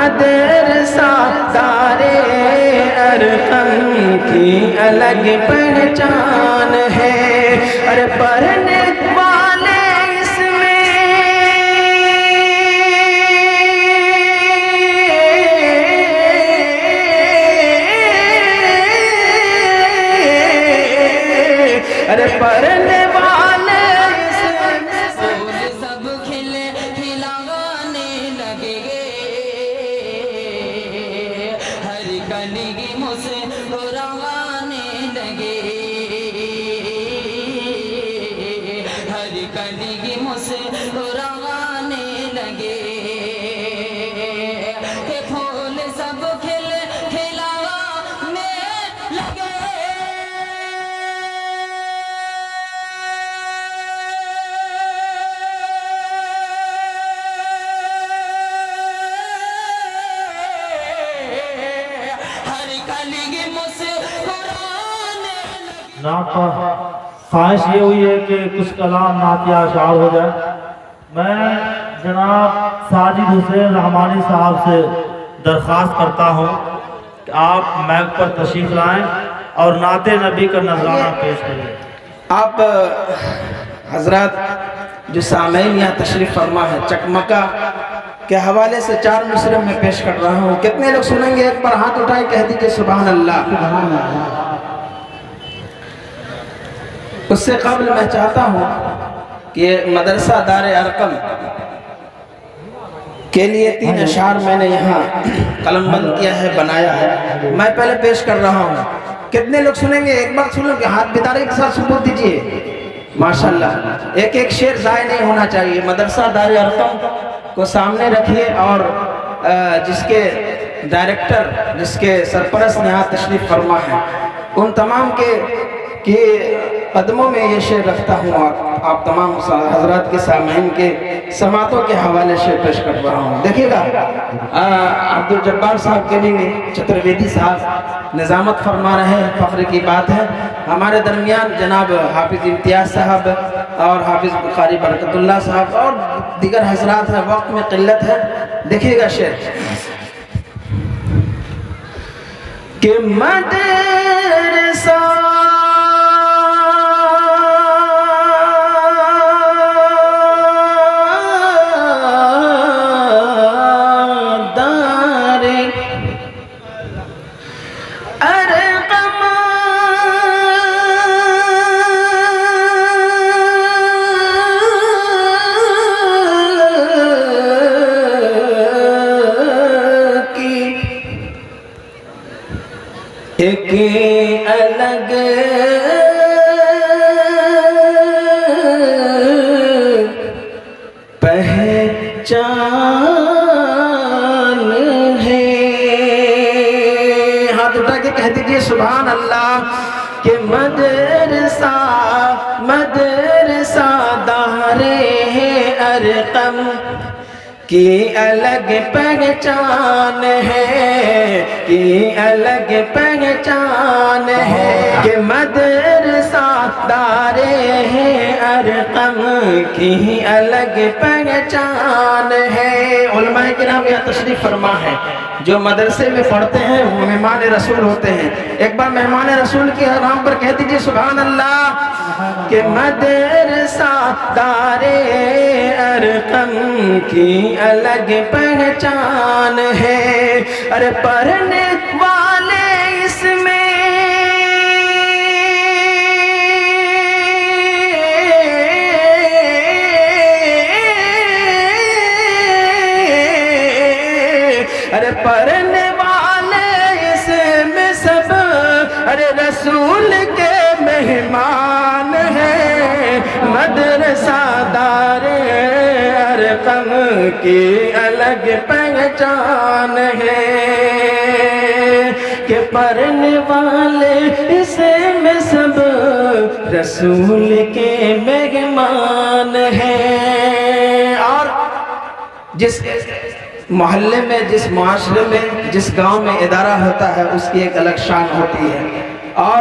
مدرسہ دار ارقم کی الگ پہچان ہے، ارے پڑھنے والے اس میں ارے پڑھنے والے اس میں سب کھلے کھلانے لگے گے، ہر گلی کی مسکرانے لگے، ہر گلی کی مسکرانے لگے، کہ پھول سب کھلے کھلانے لگے۔ نعت پر خواہش یہ ہوئی ہے کہ کچھ کلام نعت یا اشعار ہو جائے۔ میں جناب ساجد حسین رحمانی صاحب سے درخواست کرتا ہوں کہ آپ مائک پر تشریف لائیں اور نعت نبی کا نذرانہ پیش کریں۔ آپ حضرات جو سامعین یہاں تشریف فرما ہے، چکمکہ کے حوالے سے 4 مصرع میں پیش کر رہا ہوں۔ کتنے لوگ سنیں گے؟ ایک بار ہاتھ اٹھائے کہہ دیجئے سبحان اللہ۔ اس سے قبل میں چاہتا ہوں کہ مدرسہ دار ارقم کے لیے 3 اشعار میں نے یہاں قلم بند کیا ہے، بنایا ہے، میں پہلے پیش کر رہا ہوں۔ کتنے لوگ سنیں گے؟ ایک بار سنو کہ ہاتھ بیداری کے ساتھ ثبوت دیجئے۔ ماشاءاللہ، ایک ایک شعر ضائع نہیں ہونا چاہیے۔ مدرسہ دار ارقم کو سامنے رکھیے اور جس کے ڈائریکٹر، جس کے سرپرست یہاں تشریف فرما ہے، ان تمام کے قدموں میں یہ شعر رکھتا ہوں اور آپ تمام حضرات کے سامعین کے سماعتوں کے حوالے سے پیش کر رہا ہوں۔ دیکھیے گا عبدالجبار صاحب کے لیے چترویدی صاحب نظامت فرما رہے ہیں، فخر کی بات ہے۔ ہمارے درمیان جناب حافظ امتیاز صاحب اور حافظ بخاری برکت اللہ صاحب اور دیگر حضرات ہیں، وقت میں قلت ہے۔ دیکھیے گا شعر کہ مدرسہ ایک الگ پہچان ہے، ہاتھ اٹھا کے کہہ دیجئے سبحان اللہ، کہ مدرسہ دار ارقم کی الگ پہچان ہے، کی الگ پہچان ہے، کہ مدرسہ دار ارقم کی الگ پہچان ہے۔ علماء کرام یہاں تشریف فرما ہے، جو مدرسے میں پڑھتے ہیں وہ مہمان رسول ہوتے ہیں۔ ایک بار مہمان رسول کے نام پر کہہ دیجئے سبحان اللہ، کہ مدرسہ دار ارقم کی الگ پہچان ہے، ارے پڑھنے والے اس میں ارے پڑھنے والے اس میں سب ارے رسول کے مہمان ہیں۔ مدرسہ دار ارقم کی الگ پہچان ہے، کہ پڑھنے والے اس میں سب رسول کے مہمان ہیں۔ اور جس محلے میں، جس معاشرے میں، جس گاؤں میں ادارہ ہوتا ہے، اس کی ایک الگ شان ہوتی ہے۔ اور